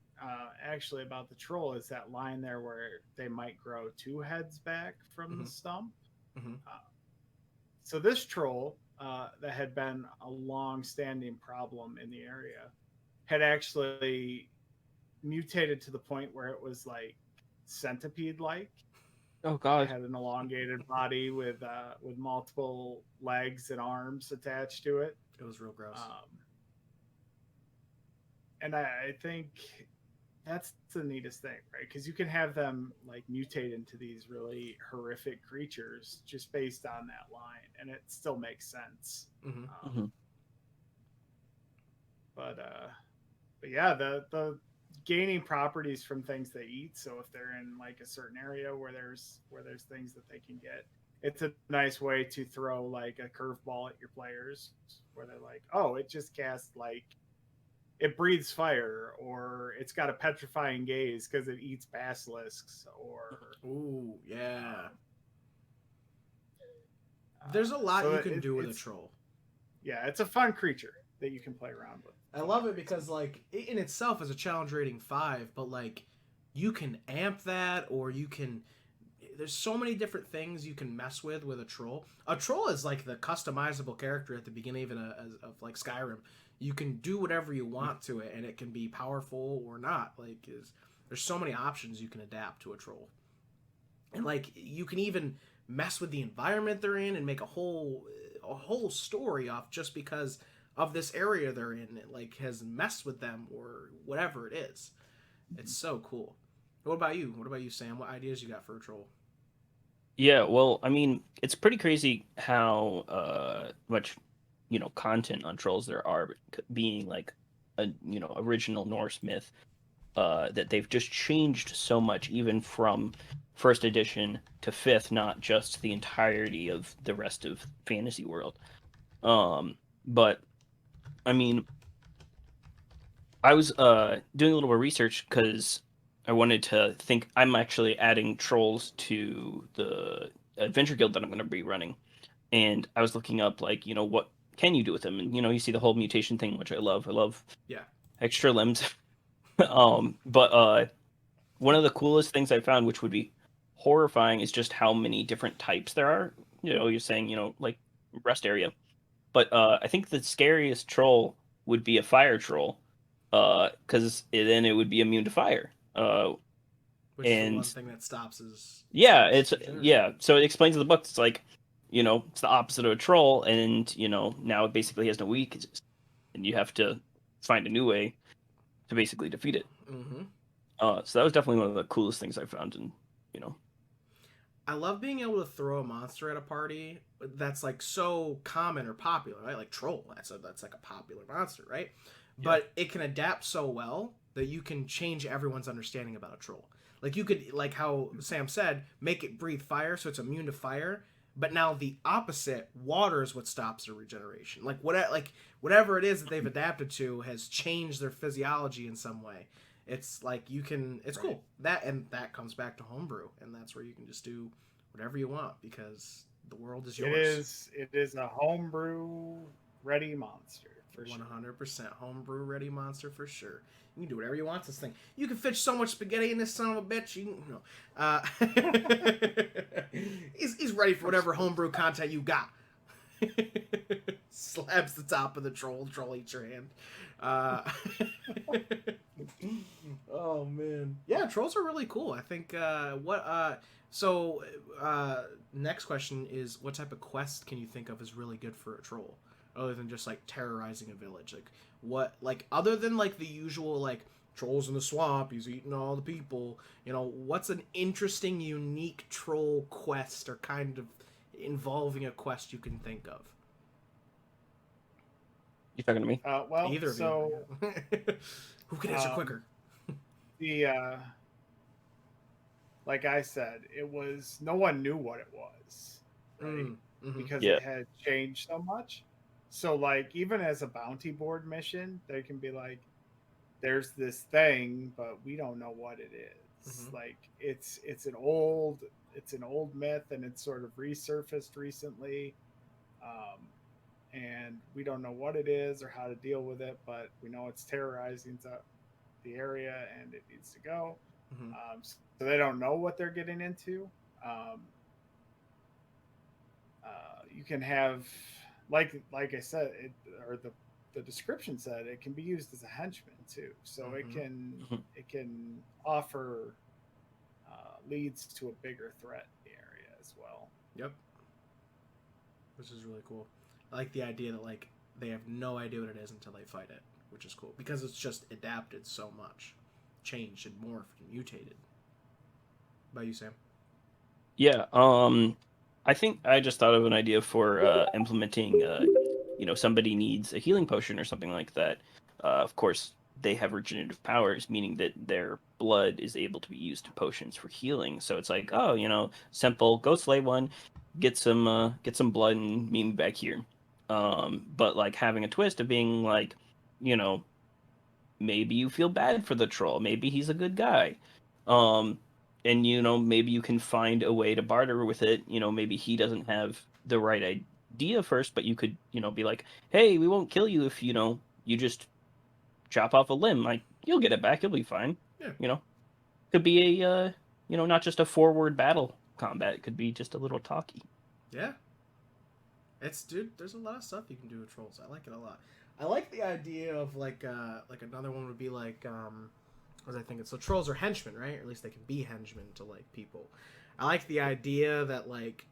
[SPEAKER 1] actually, about the troll is that line there where they might grow 2 heads back from the stump. So this troll that had been a long-standing problem in the area had actually mutated to the point where it was like centipede-like.
[SPEAKER 2] Oh
[SPEAKER 1] It
[SPEAKER 2] God.
[SPEAKER 1] had an elongated body with multiple legs and arms attached to it.
[SPEAKER 3] It was real gross.
[SPEAKER 1] And I think that's the neatest thing, right? Because you can have them like mutate into these really horrific creatures just based on that line, and it still makes sense.
[SPEAKER 3] Mm-hmm.
[SPEAKER 1] But yeah, the gaining properties from things they eat. So if they're in like a certain area where there's things that they can get, it's a nice way to throw like a curveball at your players, where they're like, oh, it just casts like it breathes fire, or it's got a petrifying gaze because it eats basilisks, or
[SPEAKER 3] ooh, yeah. There's a lot you can do with a troll.
[SPEAKER 1] Yeah, it's a fun creature that you can play around with.
[SPEAKER 3] I love it because like it in itself is a challenge rating 5, but like you can amp that, or you can. There's so many different things you can mess with a troll. A troll is like the customizable character at the beginning of like Skyrim. You can do whatever you want to it, and it can be powerful or not. Like, there's so many options you can adapt to a troll, and like you can even mess with the environment they're in and make a whole story off just because of this area they're in. It like has messed with them or whatever it is. It's so cool. What about you? What about you, Sam? What ideas you got for a troll?
[SPEAKER 2] Yeah, well, I mean, it's pretty crazy how much content on trolls there are, being like a original Norse myth, that they've just changed so much, even from first edition to fifth, not just the entirety of the rest of fantasy world. But I mean, I was doing a little more research because I wanted to think. I'm actually adding trolls to the adventure guild that I'm going to be running, and I was looking up like what can you do with them, and you see the whole mutation thing, which I love. I love
[SPEAKER 3] Yeah.
[SPEAKER 2] extra limbs. But one of the coolest things I found, which would be horrifying, is just how many different types there are. You're saying like rest area, but I think the scariest troll would be a fire troll, because then it would be immune to fire.
[SPEAKER 3] Which is the one
[SPEAKER 2] And
[SPEAKER 3] thing that stops is
[SPEAKER 2] yeah, so it explains in the book. It's like it's the opposite of a troll, and now it basically has no weaknesses, and you have to find a new way to basically defeat it.
[SPEAKER 3] Mm-hmm.
[SPEAKER 2] So that was definitely one of the coolest things I found, and
[SPEAKER 3] I love being able to throw a monster at a party that's like so common or popular, right? Like troll, that's like a popular monster, right? Yeah. But it can adapt so well that you can change everyone's understanding about a troll. Like you could, like how Sam said, make it breathe fire, so it's immune to fire. But now the opposite, water is what stops their regeneration. Like whatever it is that they've adapted to has changed their physiology in some way. It's like you can. It's right. Cool. That comes back to homebrew, and that's where you can just do whatever you want because the world is yours.
[SPEAKER 1] It is a homebrew ready monster for
[SPEAKER 3] 100% homebrew ready monster for sure. You can do whatever you want to this thing. You can fit so much spaghetti in this son of a bitch. He's ready for whatever homebrew content you got. Slabs the top of the troll. Troll eats your hand. Oh man, yeah, trolls are really cool. I think next question is, what type of quest can you think of is really good for a troll, other than just like terrorizing a village? Like what, like other than like the usual like trolls in the swamp, he's eating all the people. What's an interesting, unique troll quest or kind of involving a quest you can think of?
[SPEAKER 2] You talking to me?
[SPEAKER 1] Well,
[SPEAKER 3] either of
[SPEAKER 1] so
[SPEAKER 3] you. Who can answer quicker?
[SPEAKER 1] Like I said, no one knew what it was, right?
[SPEAKER 3] Mm-hmm.
[SPEAKER 1] Because it had changed so much. So like even as a bounty board mission, they can be like, there's this thing, but we don't know what it is. Mm-hmm. Like it's an old myth, and it's sort of resurfaced recently. And we don't know what it is or how to deal with it, but we know it's terrorizing the area and it needs to go. Mm-hmm. So they don't know what they're getting into. you can have, like I said, or the description said, it can be used as a henchman too. So it can offer leads to a bigger threat in the area as well.
[SPEAKER 3] Yep. Which is really cool. I like the idea that like they have no idea what it is until they fight it, which is cool because it's just adapted so much, changed and morphed and mutated. About you, Sam?
[SPEAKER 2] Yeah. I think I just thought of an idea for implementing. Somebody needs a healing potion or something like that. Of course, they have regenerative powers, meaning that their blood is able to be used to potions for healing. So it's like, oh, simple. Go slay one, get some blood, and meet me back here. But like having a twist of being like, you know, maybe you feel bad for the troll. Maybe he's a good guy. Um, and maybe you can find a way to barter with it. Maybe he doesn't have the right idea first, but you could, be like, hey, we won't kill you if, you just chop off a limb. Like, you'll get it back. You'll be fine.
[SPEAKER 3] Yeah.
[SPEAKER 2] Could be a, not just a forward battle combat. It could be just a little talky.
[SPEAKER 3] Yeah. Dude, there's a lot of stuff you can do with trolls. I like it a lot. I like the idea of like another one would be like as I think it's so trolls are henchmen, right? Or at least they can be henchmen to like people. I like the idea that like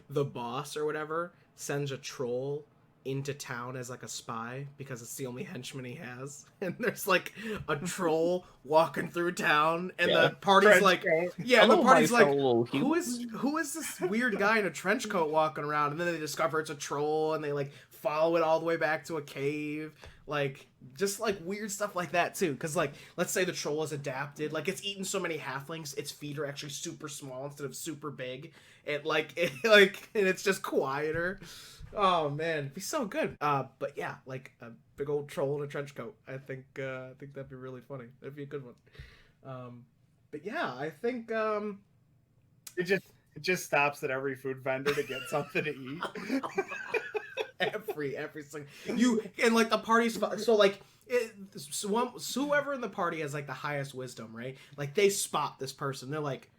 [SPEAKER 3] the boss or whatever sends a troll into town as like a spy because it's the only henchman he has, and there's like a troll walking through town, and the party's like, and the party's like, who is this weird guy in a trench coat walking around? And then they discover it's a troll, and they like follow it all the way back to a cave, like just like weird stuff like that too. Because like, let's say the troll is adapted, like it's eaten so many halflings, its feet are actually super small instead of super big. And it's just quieter. Oh man, it'd be so good. But yeah, like a big old troll in a trench coat. I think that'd be really funny. That'd be a good one. But yeah, I think
[SPEAKER 1] it just stops at every food vendor to get something to eat.
[SPEAKER 3] every single you and like the party's so like whoever in the party has like the highest wisdom, right? Like they spot this person. They're like,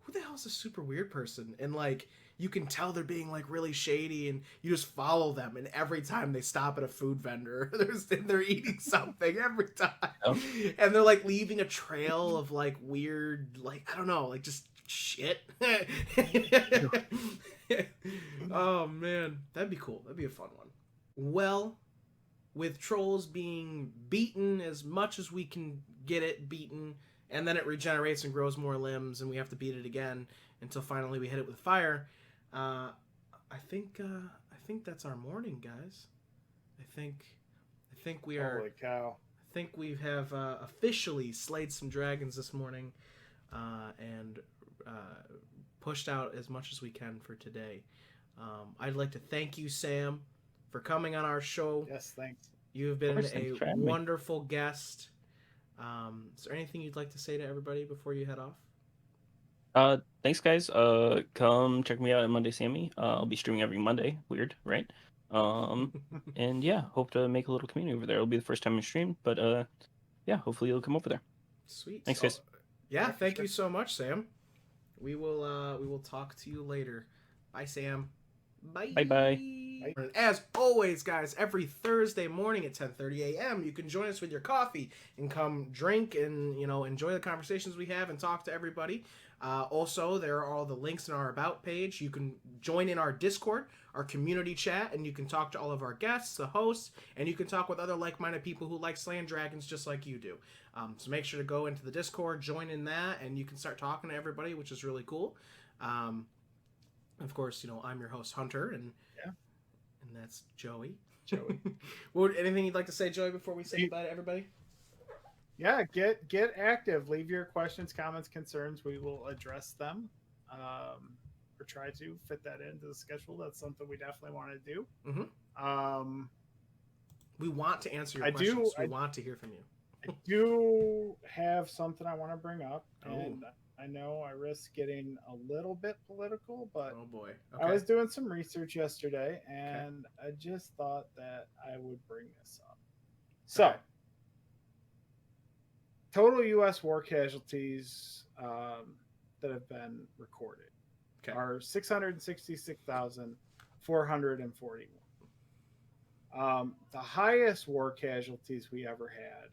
[SPEAKER 3] who the hell is this super weird person? And like you can tell they're being like really shady, and you just follow them, and every time they stop at a food vendor they're eating something every time. And they're like leaving a trail of like weird, like I don't know, like just shit. Oh man, that'd be cool. That'd be a fun one. Well, with trolls being beaten as much as we can get it beaten, and then it regenerates and grows more limbs, and we have to beat it again until finally we hit it with fire. I think that's our morning, guys. I think we are.
[SPEAKER 1] Holy cow!
[SPEAKER 3] I think we have officially slayed some dragons this morning, and pushed out as much as we can for today. I'd like to thank you, Sam, for coming on our show.
[SPEAKER 1] Yes, thanks.
[SPEAKER 3] You have been a wonderful guest. Is there anything you'd like to say to everybody before you head off?
[SPEAKER 2] Thanks, guys. Come check me out at Mondaysami. I'll be streaming every Monday. Weird, right? And yeah, hope to make a little community over there. It'll be the first time I stream, but yeah, hopefully you'll come over there.
[SPEAKER 3] Sweet.
[SPEAKER 2] Thanks, guys.
[SPEAKER 3] Yeah, thank you so much, Sam. We will talk to you later. Bye, Sam. Bye.
[SPEAKER 2] Bye.
[SPEAKER 3] And as always, guys, every Thursday morning at 10:30 a.m., you can join us with your coffee and come drink and enjoy the conversations we have and talk to everybody. Also, there are all the links in our About page. You can join in our Discord, our community chat, and you can talk to all of our guests, the hosts, and you can talk with other like-minded people who like slaying dragons just like you do. So make sure to go into the Discord, join in that, and you can start talking to everybody, which is really cool. Of course, I'm your host, Hunter, and that's Joey. Anything you'd like to say, Joey, before we say goodbye to everybody?
[SPEAKER 1] Yeah, get active. Leave your questions, comments, concerns. We will address them, or try to fit that into the schedule. That's something we definitely want to do.
[SPEAKER 3] Mm-hmm. We want to answer your questions. We want to hear from you.
[SPEAKER 1] I do have something I want to bring up, and I know I risk getting a little bit political, but
[SPEAKER 3] oh boy, okay.
[SPEAKER 1] I was doing some research yesterday, and I just thought that I would bring this up. So. Okay. Total U.S. war casualties that have been recorded are 666,000 441. The highest war casualties we ever had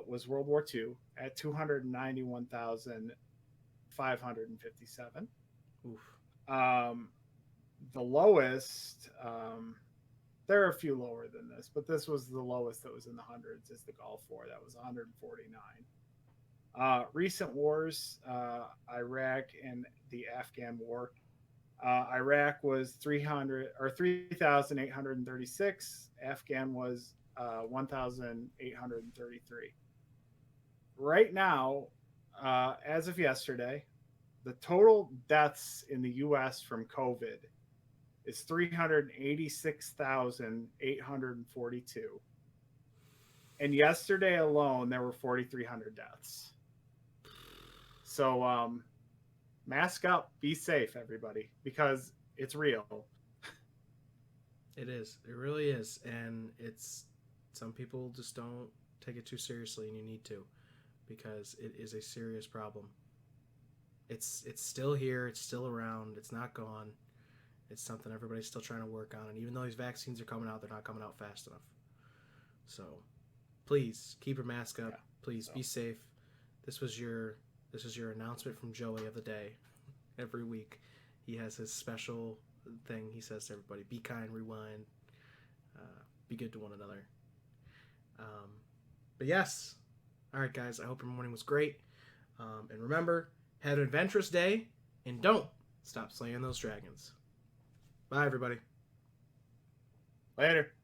[SPEAKER 1] was World War II at 291,557.
[SPEAKER 3] Oof.
[SPEAKER 1] The lowest, there are a few lower than this, but this was the lowest that was in the hundreds, is the Gulf War. That was 149. Recent wars, Iraq and the Afghan War. Iraq was 3,836. Afghan was 1,833. Right now, as of yesterday, the total deaths in the U.S. from COVID is 386,842. And yesterday alone, there were 4,300 deaths. So, mask up, be safe, everybody, because it's real.
[SPEAKER 3] It is. It really is. And it's, some people just don't take it too seriously, and you need to, because it is a serious problem. It's still here. It's still around. It's not gone. It's something everybody's still trying to work on. And even though these vaccines are coming out, they're not coming out fast enough. So please keep your mask up. Yeah. Please be safe. This is your announcement from Joey of the day. Every week he has his special thing he says to everybody: be kind, rewind, be good to one another. But yes, all right, guys, I hope your morning was great. And remember, have an adventurous day, and don't stop slaying those dragons. Bye, everybody.
[SPEAKER 1] Later.